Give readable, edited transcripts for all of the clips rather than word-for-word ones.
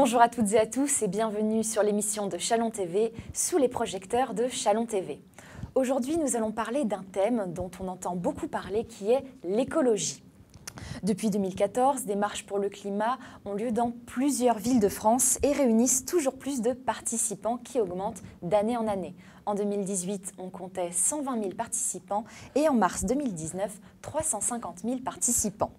Bonjour à toutes et à tous et bienvenue sur l'émission de Châlons TV sous les projecteurs de Châlons TV. Aujourd'hui, nous allons parler d'un thème dont on entend beaucoup parler qui est l'écologie. Depuis 2014, des marches pour le climat ont lieu dans plusieurs villes de France et réunissent toujours plus de participants qui augmentent d'année en année. En 2018, on comptait 120 000 participants et en mars 2019, 350 000 participants.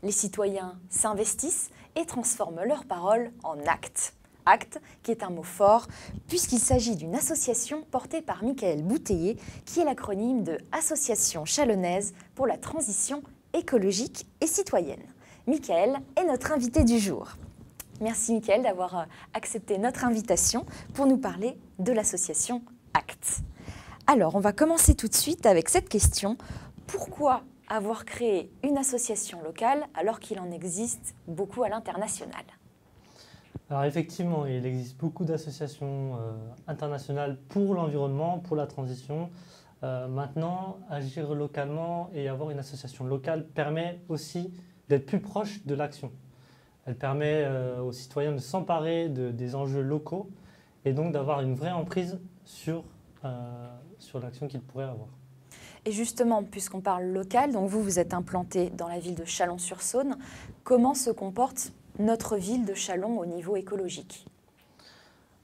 Les citoyens s'investissent et transforment leurs paroles en actes. Acte, qui est un mot fort, puisqu'il s'agit d'une association portée par Michaël Bouteiller, qui est l'acronyme de Association chalonnaise pour la transition écologique et citoyenne. Michaël est notre invité du jour. Merci Michaël d'avoir accepté notre invitation pour nous parler de l'association ACT. Alors, on va commencer tout de suite avec cette question. Pourquoi avoir créé une association locale alors qu'il en existe beaucoup à l'international? Alors effectivement, il existe beaucoup d'associations internationales pour l'environnement, pour la transition. Maintenant, agir localement et avoir une association locale permet aussi d'être plus proche de l'action. Elle permet aux citoyens de s'emparer des enjeux locaux et donc d'avoir une vraie emprise sur l'action qu'ils pourraient avoir. Et justement, puisqu'on parle local, donc vous êtes implanté dans la ville de Chalon-sur-Saône, comment se comporte notre ville de Châlons au niveau écologique?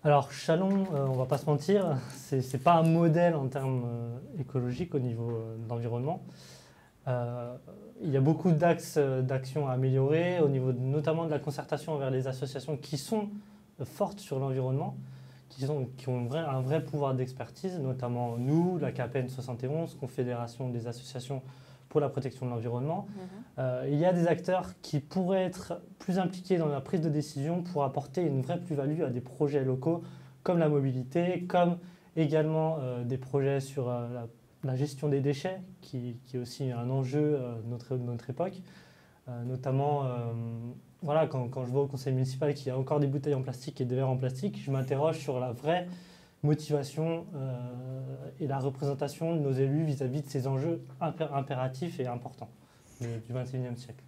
Alors Châlons, on ne va pas se mentir, ce n'est pas un modèle en termes écologiques au niveau de l'environnement. Il y a beaucoup d'axes d'action à améliorer, au niveau notamment de la concertation envers les associations qui sont fortes sur l'environnement, qui ont un vrai pouvoir d'expertise, notamment nous, la KPN 71, Confédération des associations pour la protection de l'environnement. Il y a des acteurs qui pourraient être plus impliqués dans la prise de décision pour apporter une vraie plus-value à des projets locaux comme la mobilité, comme également des projets sur la gestion des déchets, qui est aussi un enjeu de notre époque. Notamment, voilà, quand je vois au conseil municipal qu'il y a encore des bouteilles en plastique et des verres en plastique, je m'interroge sur la vraie motivation et la représentation de nos élus vis-à-vis de ces enjeux impératifs et importants du XXIe siècle.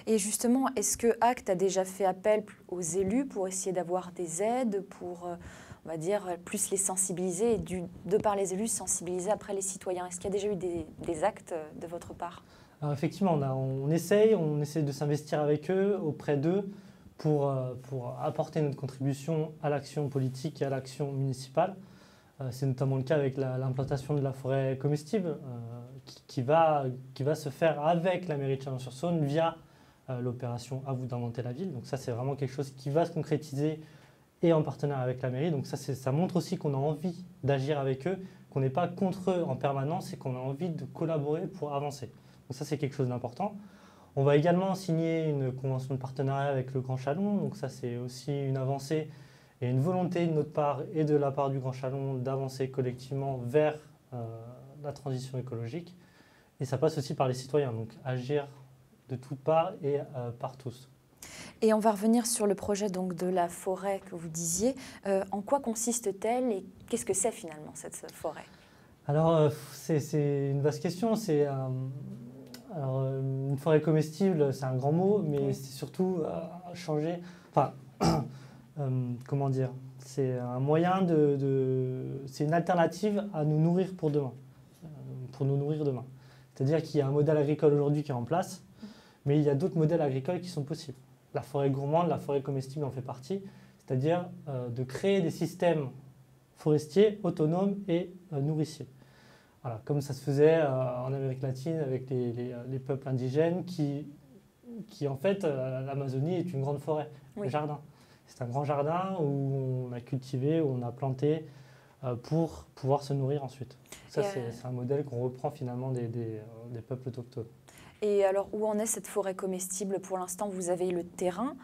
Et justement, est-ce que ACT a déjà fait appel aux élus pour essayer d'avoir des aides, pour, on va dire, plus les sensibiliser et de par les élus sensibiliser après les citoyens? Est-ce qu'il y a déjà eu des actes de votre part? Alors effectivement, on essaye de s'investir avec eux, auprès d'eux, pour apporter notre contribution à l'action politique et à l'action municipale. C'est notamment le cas avec l'implantation de la forêt comestible qui va se faire avec la mairie de Chalon-sur-Saône via l'opération À vous d'inventer la ville. Donc ça, c'est vraiment quelque chose qui va se concrétiser et en partenariat avec la mairie. Donc ça montre aussi qu'on a envie d'agir avec eux, qu'on n'est pas contre eux en permanence et qu'on a envie de collaborer pour avancer. Donc ça, c'est quelque chose d'important. On va également signer une convention de partenariat avec le Grand Châlons. Donc ça, c'est aussi une avancée et une volonté de notre part et de la part du Grand Châlons d'avancer collectivement vers la transition écologique. Et ça passe aussi par les citoyens, donc agir de toutes parts et par tous. Et on va revenir sur le projet donc, de la forêt que vous disiez. En quoi consiste-t-elle et qu'est-ce que c'est finalement cette forêt? Alors, c'est une vaste question. Alors, une forêt comestible, c'est un grand mot, mais oui, c'est surtout changer. Enfin, comment dire? C'est un moyen c'est une alternative à nous nourrir pour demain, pour nous nourrir demain. C'est-à-dire qu'il y a un modèle agricole aujourd'hui qui est en place, mais il y a d'autres modèles agricoles qui sont possibles. La forêt gourmande, la forêt comestible en fait partie, c'est-à-dire de créer des systèmes forestiers autonomes et nourriciers. Voilà, comme ça se faisait en Amérique latine avec les peuples indigènes qui en fait, l'Amazonie est une grande forêt, oui, un jardin. C'est un grand jardin où on a cultivé, où on a planté pour pouvoir se nourrir ensuite. Ça, c'est un modèle qu'on reprend finalement des peuples autochtones. Et alors, où en est cette forêt comestible? Pour l'instant, vous avez le terrain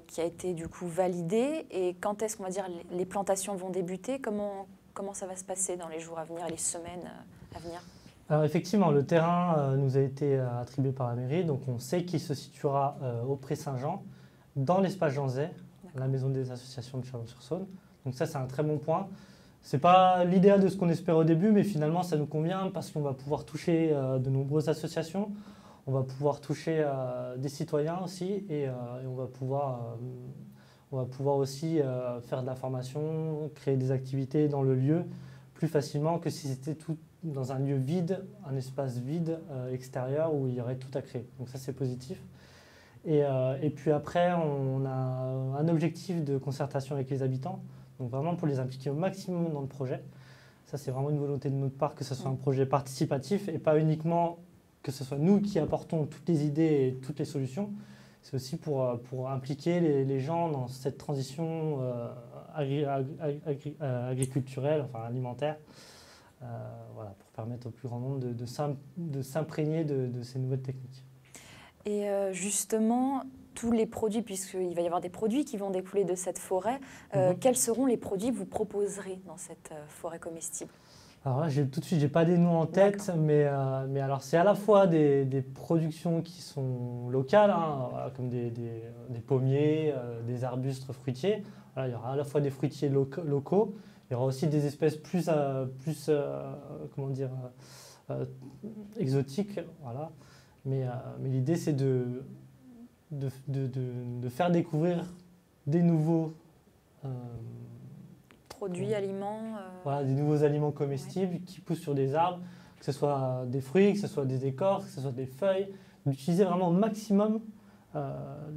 qui a été du coup validé. Et quand est-ce qu'on va dire les plantations vont débuter? Comment ça va se passer dans les jours à venir, les semaines à venir? Alors effectivement, le terrain nous a été attribué par la mairie, donc on sait qu'il se situera au Pré Saint-Jean, dans l'espace Jean Zay, la maison des associations de Chalon-sur-Saône. Donc ça, c'est un très bon point. Ce n'est pas l'idéal de ce qu'on espère au début, mais finalement, ça nous convient parce qu'on va pouvoir toucher de nombreuses associations, on va pouvoir toucher des citoyens aussi, et on va pouvoir on va pouvoir aussi faire de la formation, créer des activités dans le lieu plus facilement que si c'était tout dans un lieu vide, un espace vide extérieur où il y aurait tout à créer. Donc ça, c'est positif. Et puis après, on a un objectif de concertation avec les habitants, donc vraiment pour les impliquer au maximum dans le projet. Ça, c'est vraiment une volonté de notre part que ce soit un projet participatif et pas uniquement que ce soit nous qui apportons toutes les idées et toutes les solutions. C'est aussi pour impliquer les gens dans cette transition agriculturelle, enfin alimentaire, voilà, pour permettre au plus grand nombre de s'imprégner de ces nouvelles techniques. Et justement, tous les produits, puisqu'il va y avoir des produits qui vont découler de cette forêt, quels seront les produits que vous proposerez dans cette forêt comestible? Alors là, tout de suite, je n'ai pas des noms en tête, mais alors c'est à la fois des productions qui sont locales, hein, voilà, comme des pommiers, des arbustes fruitiers. Voilà, il y aura à la fois des fruitiers locaux, il y aura aussi des espèces plus comment dire, exotiques. Voilà. Mais l'idée, c'est de faire découvrir des nouveaux produits, aliments. Voilà, des nouveaux aliments comestibles qui poussent sur des arbres, que ce soit des fruits, que ce soit des écorces, que ce soit des feuilles. D'utiliser vraiment au maximum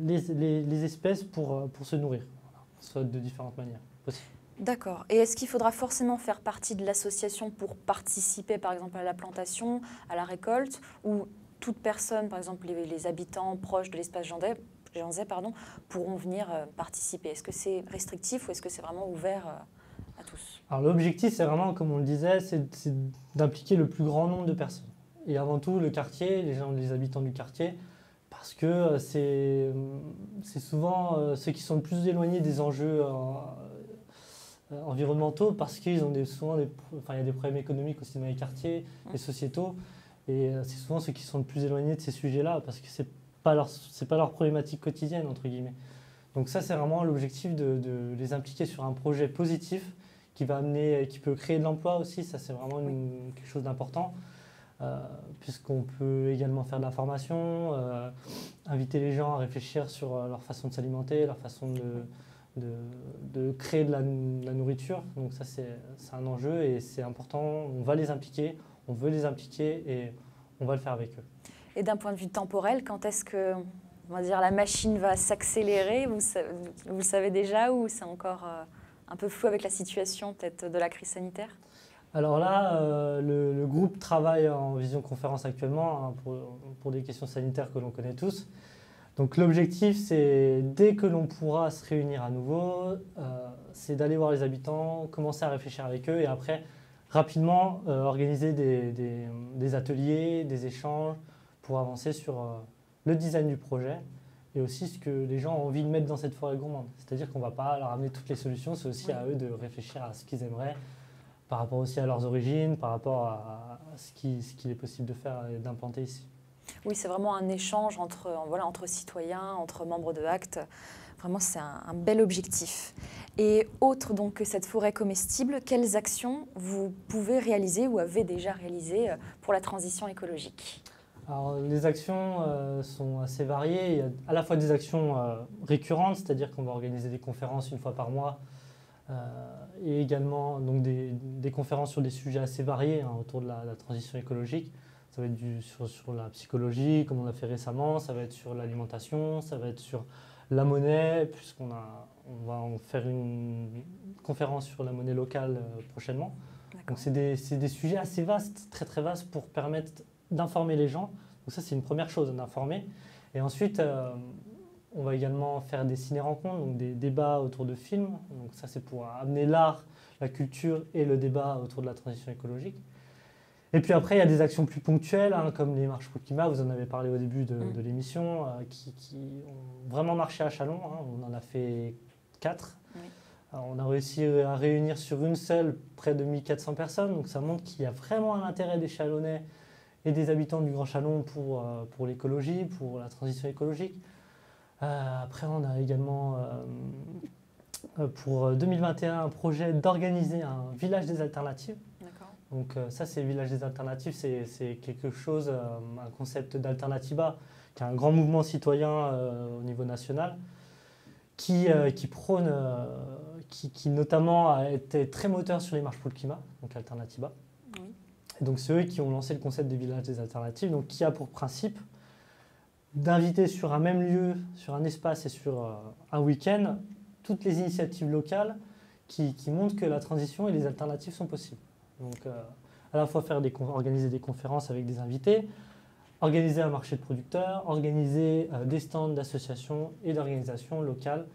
les espèces pour se nourrir, voilà, soit de différentes manières possibles. D'accord. Et est-ce qu'il faudra forcément faire partie de l'association pour participer, par exemple, à la plantation, à la récolte, ou toute personne, par exemple les habitants proches de l'espace Jeanzay, pourront venir participer? Est-ce que c'est restrictif ou est-ce que c'est vraiment ouvert à tous? Alors l'objectif, c'est vraiment, comme on le disait, c'est d'impliquer le plus grand nombre de personnes. Et avant tout, le quartier, les habitants du quartier, parce que c'est souvent ceux qui sont le plus éloignés des enjeux environnementaux, parce qu'ils ont il y a des problèmes économiques aussi dans les quartiers, et sociétaux. Et c'est souvent ceux qui sont le plus éloignés de ces sujets-là, parce que c'est pas leur problématique quotidienne, entre guillemets. Donc ça, c'est vraiment l'objectif de les impliquer sur un projet positif qui peut créer de l'emploi aussi. Ça, c'est vraiment quelque chose d'important, puisqu'on peut également faire de la formation, inviter les gens à réfléchir sur leur façon de s'alimenter, leur façon de créer de la nourriture. Donc ça, c'est un enjeu et c'est important. On va les impliquer. On veut les impliquer et on va le faire avec eux. Et d'un point de vue temporel, quand est-ce que, on va dire, la machine va s'accélérer? Vous le savez déjà, ou c'est encore un peu flou avec la situation peut-être de la crise sanitaire? Alors là, le groupe travaille en visioconférence actuellement, hein, pour des questions sanitaires que l'on connaît tous. Donc l'objectif, c'est dès que l'on pourra se réunir à nouveau, c'est d'aller voir les habitants, commencer à réfléchir avec eux et après rapidement organiser des ateliers, des échanges pour avancer sur le design du projet et aussi ce que les gens ont envie de mettre dans cette forêt gourmande. C'est-à-dire qu'on ne va pas leur amener toutes les solutions, c'est aussi à eux de réfléchir à ce qu'ils aimeraient par rapport aussi à leurs origines, par rapport à ce qu'il est possible de faire et d'implanter ici. Oui, c'est vraiment un échange entre citoyens, entre membres de Actes. Vraiment, c'est un bel objectif. Et autre donc que cette forêt comestible, quelles actions vous pouvez réaliser ou avez déjà réalisées pour la transition écologique? Alors, les actions sont assez variées. Il y a à la fois des actions récurrentes, c'est-à-dire qu'on va organiser des conférences une fois par mois, et également donc, des conférences sur des sujets assez variés, hein, autour de la transition écologique. Ça va être sur la psychologie, comme on a fait récemment, ça va être sur l'alimentation, ça va être sur la monnaie, puisqu'on va en faire une conférence sur la monnaie locale prochainement. Donc c'est des sujets assez vastes, très très vastes, pour permettre d'informer les gens. Donc ça, c'est une première chose, d'informer. Et ensuite, on va également faire des ciné-rencontres, donc des débats autour de films. Donc ça, c'est pour amener l'art, la culture et le débat autour de la transition écologique. Et puis après, il y a des actions plus ponctuelles, hein, comme les marches pour le climat, vous en avez parlé au début de l'émission, qui ont vraiment marché à Châlons, hein. On en a fait 4. Oui. Alors, on a réussi à réunir sur une seule près de 1400 personnes, donc ça montre qu'il y a vraiment un intérêt des Chalonnais et des habitants du Grand Châlons pour l'écologie, pour la transition écologique. Après, on a également, pour 2021, un projet d'organiser un village des alternatives. Donc ça, c'est le village des alternatives, c'est quelque chose, un concept d'Alternativa, qui est un grand mouvement citoyen au niveau national, qui prône, qui notamment a été très moteur sur les marches pour le climat, donc Alternativa. Oui. Et donc c'est eux qui ont lancé le concept des villages des alternatives, donc qui a pour principe d'inviter sur un même lieu, sur un espace et sur un week-end, toutes les initiatives locales qui montrent que la transition et les alternatives sont possibles. Donc à la fois organiser des conférences avec des invités, organiser un marché de producteurs, organiser des stands d'associations et d'organisations locales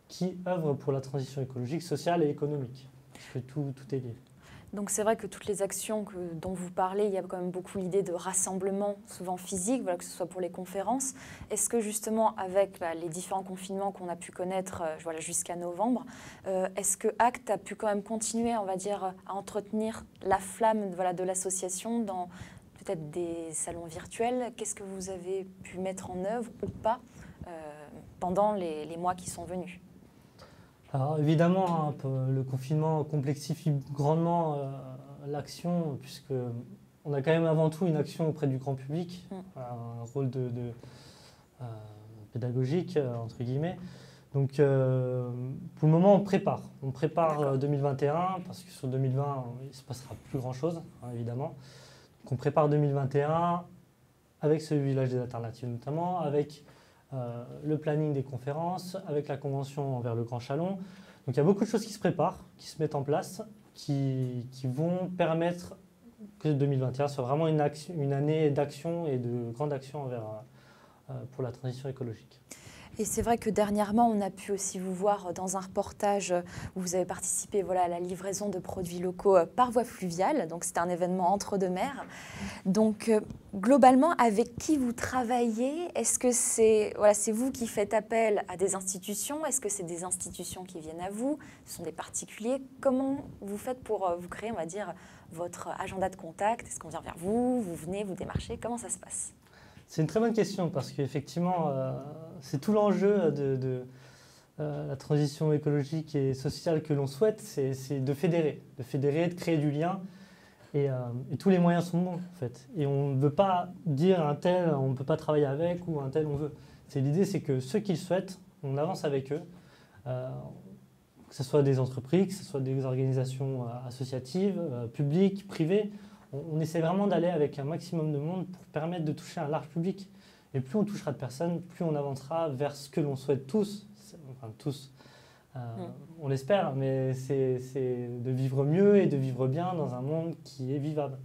qui œuvrent pour la transition écologique, sociale et économique. Parce que tout est lié. Donc c'est vrai que toutes les actions dont vous parlez, il y a quand même beaucoup l'idée de rassemblement, souvent physique, voilà, que ce soit pour les conférences. Est-ce que justement, avec les différents confinements qu'on a pu connaître voilà, jusqu'à novembre, est-ce que ACT a pu quand même continuer, on va dire, à entretenir la flamme voilà, de l'association dans peut-être des salons virtuels? Qu'est-ce que vous avez pu mettre en œuvre ou pas pendant les mois qui sont venus? Alors évidemment, le confinement complexifie grandement l'action, puisqu'on a quand même avant tout une action auprès du grand public, un rôle pédagogique, entre guillemets. Donc pour le moment, on prépare. On prépare 2021, parce que sur 2020, il ne se passera plus grand-chose, évidemment. Donc on prépare 2021 avec ce village des alternatives notamment, avec le planning des conférences, avec la convention envers le Grand Chalon. Donc il y a beaucoup de choses qui se préparent, qui se mettent en place, qui vont permettre que 2021 soit vraiment une année d'action et de grande action pour la transition écologique. Et c'est vrai que dernièrement, on a pu aussi vous voir dans un reportage où vous avez participé voilà, à la livraison de produits locaux par voie fluviale. Donc, c'était un événement entre deux mers. Donc, globalement, avec qui vous travaillez? Est-ce que c'est vous qui faites appel à des institutions? Est-ce que c'est des institutions qui viennent à vous? Ce sont des particuliers? Comment vous faites pour vous créer, on va dire, votre agenda de contact? Est-ce qu'on vient vers vous? Vous venez, vous démarchez? Comment ça se passe? C'est une très bonne question parce qu'effectivement, c'est tout l'enjeu de la transition écologique et sociale que l'on souhaite, c'est de fédérer, de créer du lien et tous les moyens sont bons en fait. Et on ne veut pas dire un tel, on ne peut pas travailler avec ou un tel on veut. L'idée c'est que ceux qui le souhaitent, on avance avec eux, que ce soit des entreprises, que ce soit des organisations associatives, publiques, privées. On essaie vraiment d'aller avec un maximum de monde pour permettre de toucher un large public. Et plus on touchera de personnes, plus on avancera vers ce que l'on souhaite tous. Enfin, tous, on l'espère, mais c'est de vivre mieux et de vivre bien dans un monde qui est vivable.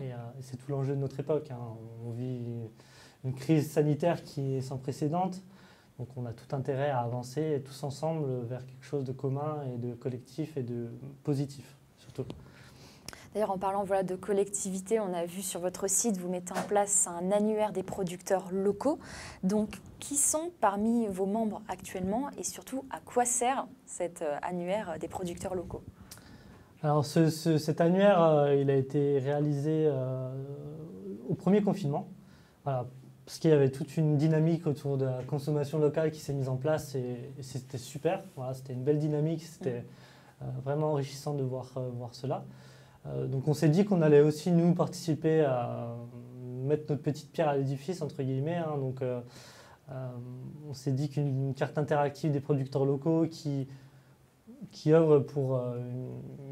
Et c'est tout l'enjeu de notre époque. On vit une crise sanitaire qui est sans précédent. Donc on a tout intérêt à avancer tous ensemble vers quelque chose de commun et de collectif et de positif, surtout. D'ailleurs, en parlant voilà, de collectivité, on a vu sur votre site, vous mettez en place un annuaire des producteurs locaux. Donc, qui sont parmi vos membres actuellement et surtout, à quoi sert cet annuaire des producteurs locaux? Alors, cet annuaire, il a été réalisé au premier confinement, voilà, parce qu'il y avait toute une dynamique autour de la consommation locale qui s'est mise en place et c'était super. Voilà, c'était une belle dynamique, c'était vraiment enrichissant de voir cela. Donc on s'est dit qu'on allait aussi nous participer à mettre notre petite pierre à l'édifice entre guillemets. Donc on s'est dit qu'une carte interactive des producteurs locaux qui œuvrent pour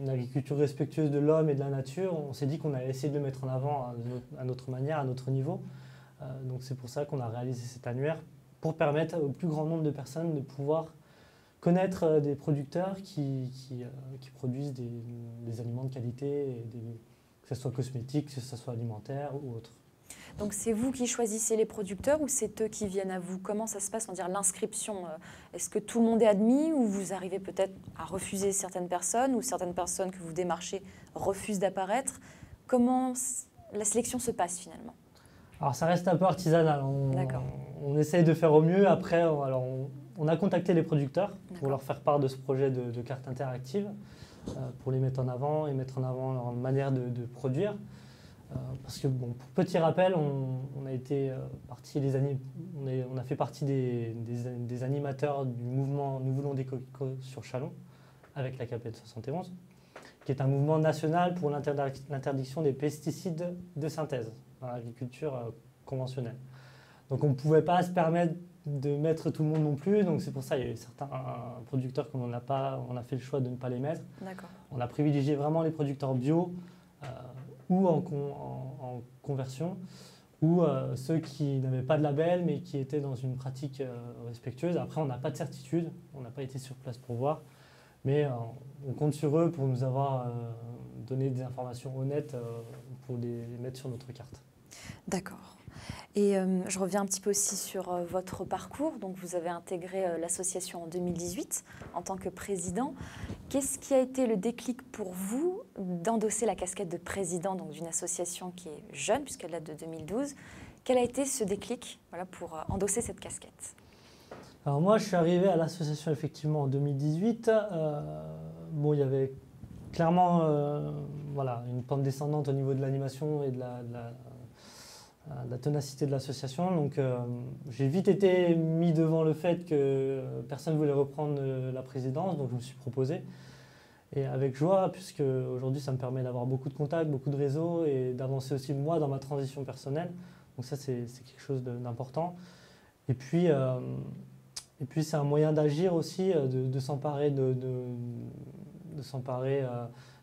une agriculture respectueuse de l'homme et de la nature, on s'est dit qu'on allait essayer de le mettre en avant à notre manière, à notre niveau. Donc c'est pour ça qu'on a réalisé cet annuaire pour permettre au plus grand nombre de personnes de pouvoir connaître des producteurs qui produisent des aliments de qualité, que ce soit cosmétique, que ce soit alimentaire ou autre. Donc c'est vous qui choisissez les producteurs ou c'est eux qui viennent à vous? Comment ça se passe, on va dire l'inscription? Est-ce que tout le monde est admis ou vous arrivez peut-être à refuser certaines personnes ou certaines personnes que vous démarchez refusent d'apparaître? Comment la sélection se passe finalement? Alors ça reste un peu artisanal, on essaye de faire au mieux. Après, on a contacté les producteurs pour leur faire part de ce projet de carte interactive, pour les mettre en avant et mettre en avant leur manière de produire. Parce que, bon, pour petit rappel, on a fait partie des animateurs du mouvement Nous voulons des coquelicots sur Chalon, avec la CAPED 71, qui est un mouvement national pour l'interdiction des pesticides de synthèse dans l'agriculture conventionnelle. Donc on ne pouvait pas se permettre de mettre tout le monde non plus. Donc c'est pour ça qu'il y a eu certains producteurs qu'on n'a pas, on a fait le choix de ne pas les mettre. On a privilégié vraiment les producteurs bio ou en conversion, ou ceux qui n'avaient pas de label mais qui étaient dans une pratique respectueuse. Après, on n'a pas de certitude, on n'a pas été sur place pour voir, mais on compte sur eux pour nous avoir donné des informations honnêtes pour les mettre sur notre carte. D'accord. Et je reviens un petit peu aussi sur votre parcours. Donc, vous avez intégré l'association en 2018 en tant que président. Qu'est-ce qui a été le déclic pour vous d'endosser la casquette de président d'une association qui est jeune, puisqu'elle date de 2012 ? Quel a été ce déclic pour endosser cette casquette ? Alors moi, je suis arrivé à l'association effectivement en 2018. Bon, il y avait clairement une pente descendante au niveau de l'animation et de la ténacité de l'association. Donc j'ai vite été mis devant le fait que personne ne voulait reprendre la présidence, donc je me suis proposé. Et avec joie, puisque aujourd'hui ça me permet d'avoir beaucoup de contacts, beaucoup de réseaux et d'avancer aussi moi dans ma transition personnelle. Donc ça c'est quelque chose d'important. Et puis c'est un moyen d'agir aussi, de s'emparer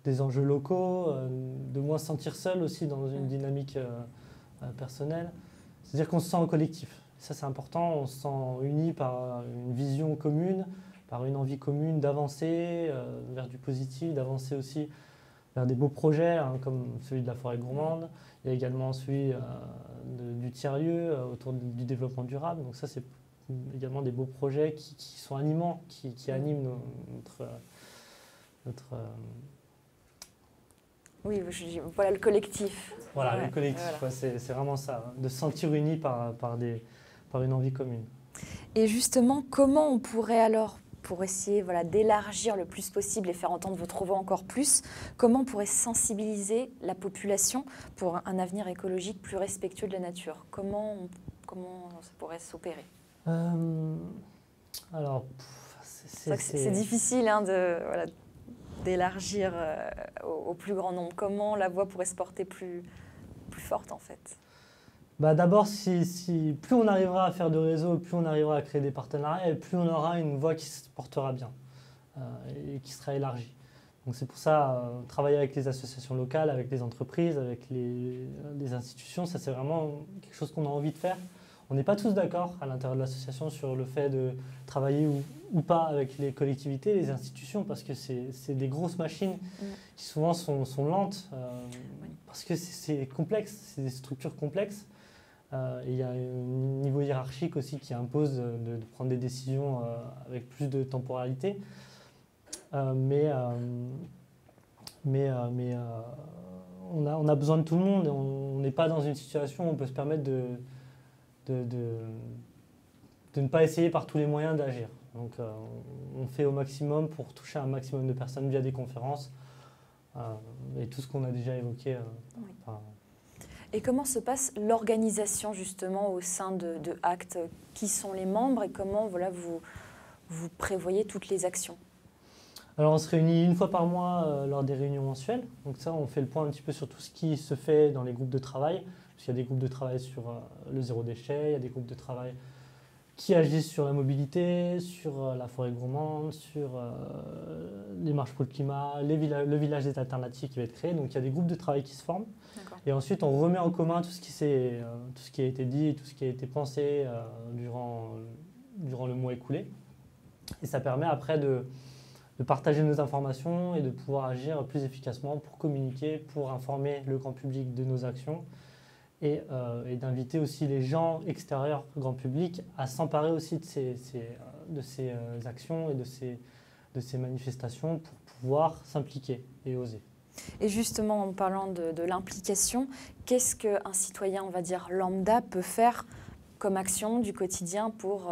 des enjeux locaux, de moins se sentir seul aussi dans une dynamique personnelle. C'est-à-dire qu'on se sent en collectif. Ça, c'est important. On se sent uni par une vision commune, par une envie commune d'avancer vers du positif, d'avancer aussi vers des beaux projets, comme celui de la forêt gourmande. Il y a également celui du tiers-lieu autour du développement durable. Donc ça, c'est également des beaux projets qui sont animants, qui animent notre oui, voilà le collectif. Voilà, le collectif, voilà. C'est vraiment ça, de se sentir unis par une envie commune. Et justement, comment on pourrait alors, pour essayer d'élargir le plus possible et faire entendre votre voix encore plus, comment on pourrait sensibiliser la population pour un avenir écologique plus respectueux de la nature ? Comment ça pourrait s'opérer ? Alors, c'est difficile d'élargir au plus grand nombre. Comment la voix pourrait se porter plus forte en fait ? D'abord, si plus on arrivera à faire de réseaux, plus on arrivera à créer des partenariats, et plus on aura une voix qui se portera bien et qui sera élargie. Donc c'est pour ça, travailler avec les associations locales, avec les entreprises, avec les institutions, ça c'est vraiment quelque chose qu'on a envie de faire. On n'est pas tous d'accord à l'intérieur de l'association sur le fait de travailler ou pas avec les collectivités, les institutions, parce que c'est des grosses machines qui souvent sont lentes, parce que c'est complexe, c'est des structures complexes. Il y a un niveau hiérarchique aussi qui impose de prendre des décisions avec plus de temporalité. Mais on a besoin de tout le monde. On n'est pas dans une situation où on peut se permettre de ne pas essayer par tous les moyens d'agir. Donc on fait au maximum pour toucher un maximum de personnes via des conférences et tout ce qu'on a déjà évoqué. Et comment se passe l'organisation justement au sein de ACT ? Qui sont les membres et comment vous prévoyez toutes les actions ? Alors on se réunit une fois par mois lors des réunions mensuelles. Donc ça, on fait le point un petit peu sur tout ce qui se fait dans les groupes de travail. Parce qu'il y a des groupes de travail sur le zéro déchet, il y a des groupes de travail qui agissent sur la mobilité, sur la forêt gourmande, sur les marches pour le climat, le village des alternatives qui va être créé. Donc il y a des groupes de travail qui se forment. Et ensuite, on remet en commun tout ce qui a été dit, tout ce qui a été pensé durant le mois écoulé. Et ça permet après de partager nos informations et de pouvoir agir plus efficacement pour communiquer, pour informer le grand public de nos actions et d'inviter aussi les gens extérieurs au grand public à s'emparer aussi de ces actions et de ces manifestations pour pouvoir s'impliquer et oser. Et justement, en parlant de l'implication, qu'est-ce qu'un citoyen, on va dire lambda, peut faire comme action du quotidien pour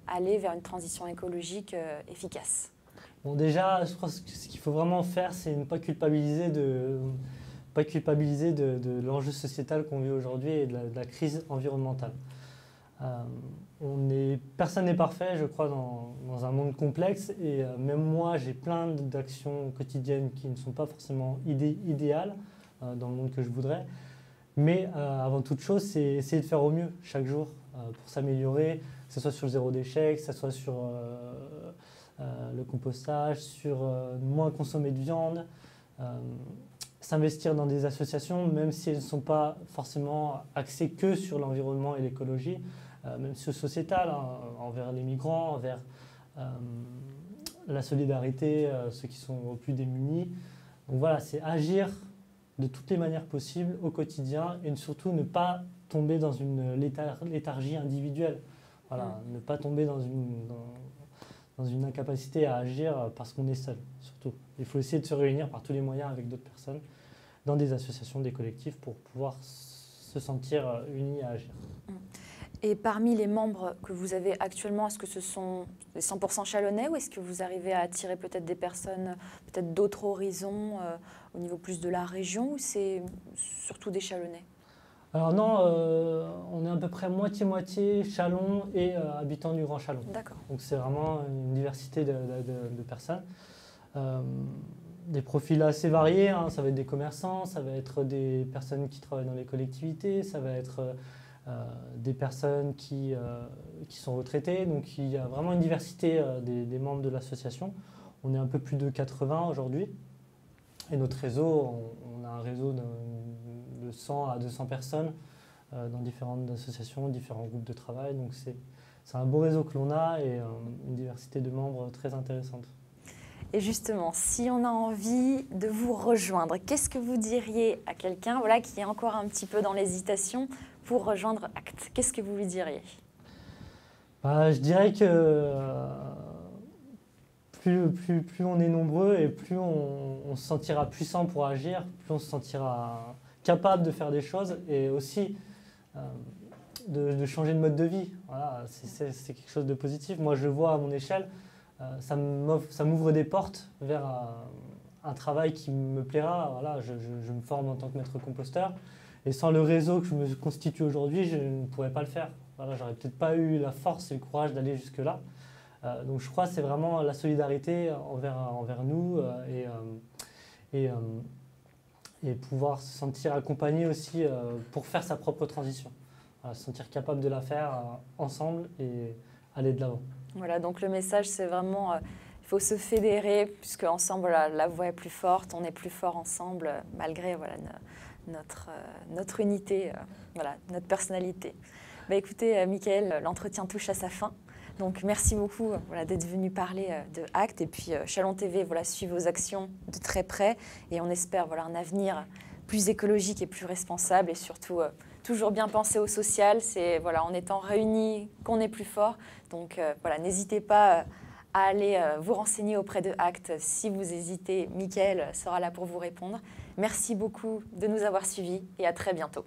aller vers une transition écologique efficace ? Bon, déjà, je crois que ce qu'il faut vraiment faire, c'est ne pas culpabiliser de l'enjeu sociétal qu'on vit aujourd'hui et de la crise environnementale. Personne n'est parfait, je crois, dans un monde complexe. Et même moi, j'ai plein d'actions quotidiennes qui ne sont pas forcément idéales dans le monde que je voudrais. Mais avant toute chose, c'est essayer de faire au mieux chaque jour pour s'améliorer, que ce soit sur le zéro déchet, que ce soit sur le compostage, sur moins consommer de viande, s'investir dans des associations, même si elles ne sont pas forcément axées que sur l'environnement et l'écologie, même sur sociétal, hein, envers les migrants, envers la solidarité, ceux qui sont aux plus démunis. Donc voilà, c'est agir de toutes les manières possibles au quotidien et surtout ne pas tomber dans une léthargie individuelle. Voilà, ne pas tomber dans une incapacité à agir parce qu'on est seul, surtout. Il faut essayer de se réunir par tous les moyens avec d'autres personnes dans des associations, des collectifs pour pouvoir se sentir unis à agir. Et parmi les membres que vous avez actuellement, est-ce que ce sont les 100% chalonnais ou est-ce que vous arrivez à attirer peut-être des personnes, peut-être d'autres horizons au niveau plus de la région ou c'est surtout des chalonnais? Alors non, on est à peu près moitié-moitié Châlons et habitants du Grand Châlons. D'accord. Donc c'est vraiment une diversité de personnes. Des profils assez variés, hein. Ça va être des commerçants, ça va être des personnes qui travaillent dans les collectivités, ça va être des personnes qui sont retraitées. Donc il y a vraiment une diversité des membres de l'association. On est un peu plus de 80 aujourd'hui. Et notre réseau, on a un réseau de 100 à 200 personnes dans différentes associations, différents groupes de travail. Donc c'est un beau réseau que l'on a et une diversité de membres très intéressante. Et justement, si on a envie de vous rejoindre, qu'est-ce que vous diriez à quelqu'un qui est encore un petit peu dans l'hésitation pour rejoindre ACT? Qu'est-ce que vous lui diriez? Je dirais que plus on est nombreux et plus on se sentira puissant pour agir, plus on se sentira capable de faire des choses et aussi de changer de mode de vie. Voilà, c'est quelque chose de positif. Moi, je le vois à mon échelle. Ça m'ouvre des portes vers un travail qui me plaira. Voilà, je me forme en tant que maître composteur. Et sans le réseau que je me constitue aujourd'hui, je ne pourrais pas le faire. Voilà, j'aurais peut-être pas eu la force et le courage d'aller jusque-là. Donc je crois que c'est vraiment la solidarité envers nous et pouvoir se sentir accompagné aussi pour faire sa propre transition. Voilà, se sentir capable de la faire ensemble et aller de l'avant. Voilà, donc le message, c'est vraiment, il faut se fédérer, puisque ensemble, la voix est plus forte, on est plus fort ensemble, malgré notre unité, notre personnalité. Écoutez, Mickaël, l'entretien touche à sa fin. Donc merci beaucoup d'être venu parler de ACT. Et puis Châlons TV suit vos actions de très près. Et on espère un avenir plus écologique et plus responsable. Et surtout, toujours bien penser au social. C'est en étant réunis qu'on est plus fort. Donc n'hésitez pas à aller vous renseigner auprès de ACT. Si vous hésitez, Mickaël sera là pour vous répondre. Merci beaucoup de nous avoir suivis et à très bientôt.